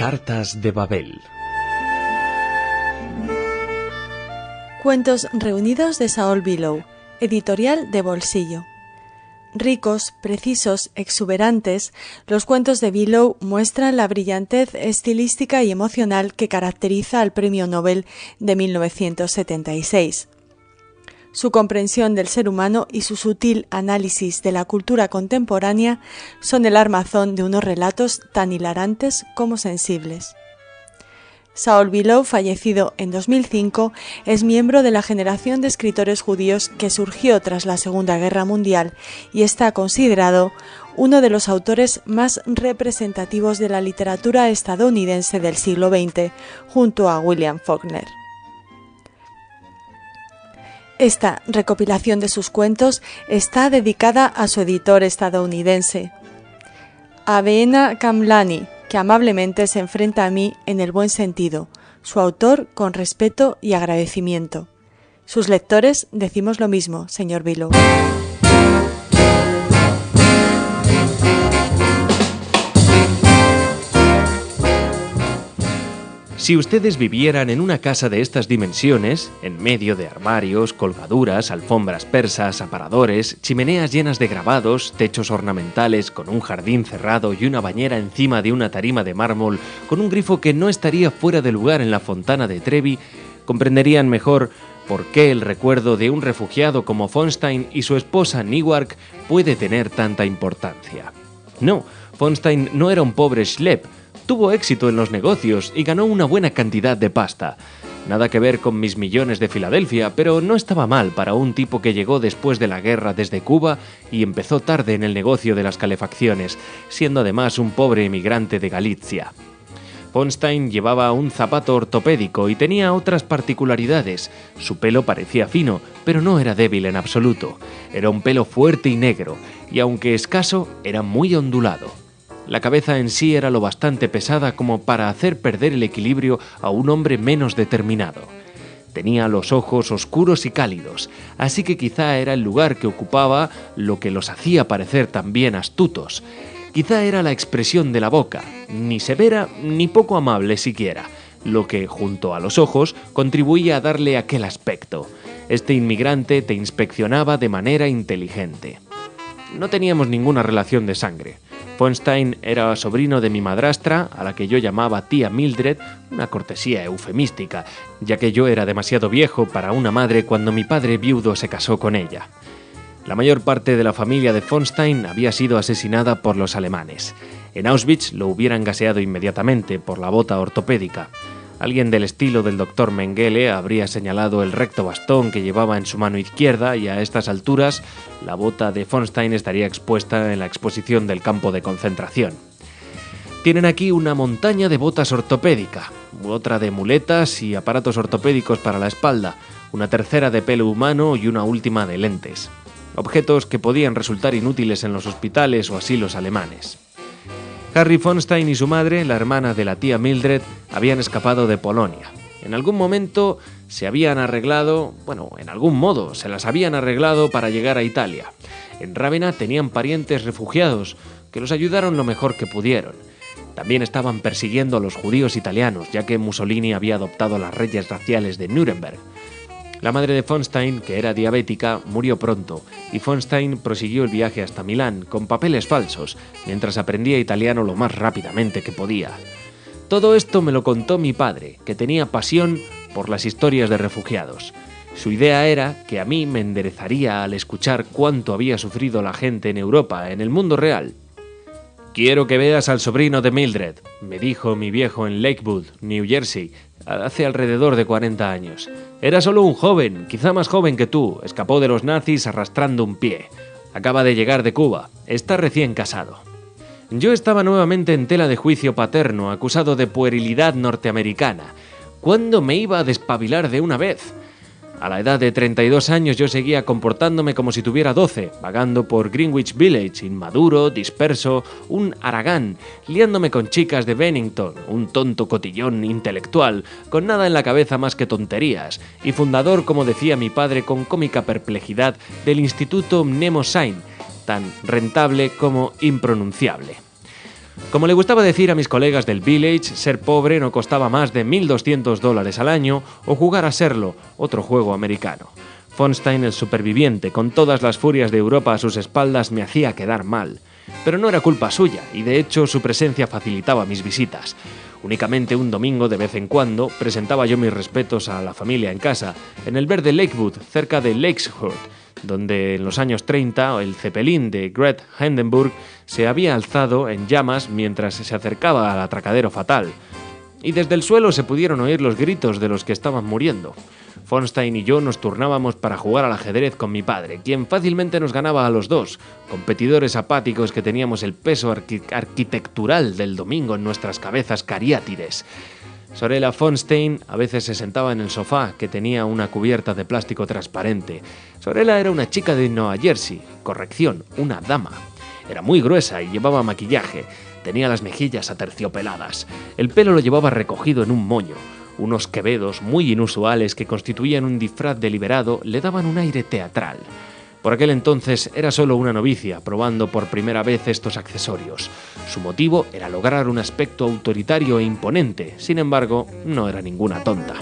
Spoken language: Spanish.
Cartas de Babel. Cuentos reunidos de Saul Bellow, editorial de bolsillo. Ricos, precisos, exuberantes, los cuentos de Bellow muestran la brillantez estilística y emocional que caracteriza al Premio Nobel de 1976. Su comprensión del ser humano y su sutil análisis de la cultura contemporánea son el armazón de unos relatos tan hilarantes como sensibles. Saul Bellow, fallecido en 2005, es miembro de la generación de escritores judíos que surgió tras la Segunda Guerra Mundial y está considerado uno de los autores más representativos de la literatura estadounidense del siglo XX, junto a William Faulkner. Esta recopilación de sus cuentos está dedicada a su editor estadounidense, Aveena Kamlani, que amablemente se enfrenta a mí en el buen sentido, su autor con respeto y agradecimiento. Sus lectores decimos lo mismo, señor Bellow. Si ustedes vivieran en una casa de estas dimensiones, en medio de armarios, colgaduras, alfombras persas, aparadores, chimeneas llenas de grabados, techos ornamentales con un jardín cerrado y una bañera encima de una tarima de mármol, con un grifo que no estaría fuera de lugar en la fontana de Trevi, comprenderían mejor por qué el recuerdo de un refugiado como von Stein y su esposa Newark puede tener tanta importancia. No, von Stein no era un pobre schlep. Tuvo éxito en los negocios y ganó una buena cantidad de pasta. Nada que ver con mis millones de Filadelfia, pero no estaba mal para un tipo que llegó después de la guerra desde Cuba y empezó tarde en el negocio de las calefacciones, siendo además un pobre emigrante de Galicia. Von Stein llevaba un zapato ortopédico y tenía otras particularidades. Su pelo parecía fino, pero no era débil en absoluto. Era un pelo fuerte y negro, y aunque escaso, era muy ondulado. La cabeza en sí era lo bastante pesada como para hacer perder el equilibrio a un hombre menos determinado. Tenía los ojos oscuros y cálidos, así que quizá era el lugar que ocupaba lo que los hacía parecer también astutos. Quizá era la expresión de la boca, ni severa ni poco amable siquiera, lo que, junto a los ojos, contribuía a darle aquel aspecto. Este inmigrante te inspeccionaba de manera inteligente. No teníamos ninguna relación de sangre. Von Stein era sobrino de mi madrastra, a la que yo llamaba tía Mildred, una cortesía eufemística, ya que yo era demasiado viejo para una madre cuando mi padre viudo se casó con ella. La mayor parte de la familia de von Stein había sido asesinada por los alemanes. En Auschwitz lo hubieran gaseado inmediatamente por la bota ortopédica. Alguien del estilo del Dr. Mengele habría señalado el recto bastón que llevaba en su mano izquierda y a estas alturas la bota de von Stein estaría expuesta en la exposición del campo de concentración. Tienen aquí una montaña de botas ortopédica, otra de muletas y aparatos ortopédicos para la espalda, una tercera de pelo humano y una última de lentes. Objetos que podían resultar inútiles en los hospitales o asilos alemanes. Harry von Stein y su madre, la hermana de la tía Mildred, habían escapado de Polonia. En algún momento se habían arreglado, en algún modo se las habían arreglado para llegar a Italia. En Rávena tenían parientes refugiados que los ayudaron lo mejor que pudieron. También estaban persiguiendo a los judíos italianos, ya que Mussolini había adoptado las leyes raciales de Nuremberg. La madre de von Stein, que era diabética, murió pronto, y von Stein prosiguió el viaje hasta Milán, con papeles falsos, mientras aprendía italiano lo más rápidamente que podía. Todo esto me lo contó mi padre, que tenía pasión por las historias de refugiados. Su idea era que a mí me enderezaría al escuchar cuánto había sufrido la gente en Europa, en el mundo real. «Quiero que veas al sobrino de Mildred», me dijo mi viejo en Lakewood, New Jersey, hace alrededor de 40 años. Era solo un joven, quizá más joven que tú, escapó de los nazis arrastrando un pie. Acaba de llegar de Cuba, está recién casado. Yo estaba nuevamente en tela de juicio paterno, acusado de puerilidad norteamericana. ¿Cuándo me iba a despabilar de una vez? A la edad de 32 años yo seguía comportándome como si tuviera 12, vagando por Greenwich Village, inmaduro, disperso, un haragán, liándome con chicas de Bennington, un tonto cotillón intelectual, con nada en la cabeza más que tonterías, y fundador, como decía mi padre con cómica perplejidad, del Instituto Mnemosyne, tan rentable como impronunciable. Como le gustaba decir a mis colegas del Village, ser pobre no costaba más de $1.200 al año o jugar a serlo, otro juego americano. Von Stein, el superviviente, con todas las furias de Europa a sus espaldas, me hacía quedar mal. Pero no era culpa suya, y de hecho su presencia facilitaba mis visitas. Únicamente un domingo de vez en cuando presentaba yo mis respetos a la familia en casa, en el verde Lakewood, cerca de Lakeshurst, donde en los años 30 el Zeppelin de Gret Hindenburg se había alzado en llamas mientras se acercaba al atracadero fatal. Y desde el suelo se pudieron oír los gritos de los que estaban muriendo. Von Stein y yo nos turnábamos para jugar al ajedrez con mi padre, quien fácilmente nos ganaba a los dos, competidores apáticos que teníamos el peso arquitectural del domingo en nuestras cabezas cariátides. Sorella von Stein a veces se sentaba en el sofá, que tenía una cubierta de plástico transparente. Sorella era una chica de Nueva Jersey, corrección, una dama. Era muy gruesa y llevaba maquillaje. Tenía las mejillas aterciopeladas. El pelo lo llevaba recogido en un moño. Unos quevedos muy inusuales que constituían un disfraz deliberado le daban un aire teatral. Por aquel entonces era solo una novicia, probando por primera vez estos accesorios. Su motivo era lograr un aspecto autoritario e imponente. Sin embargo, no era ninguna tonta.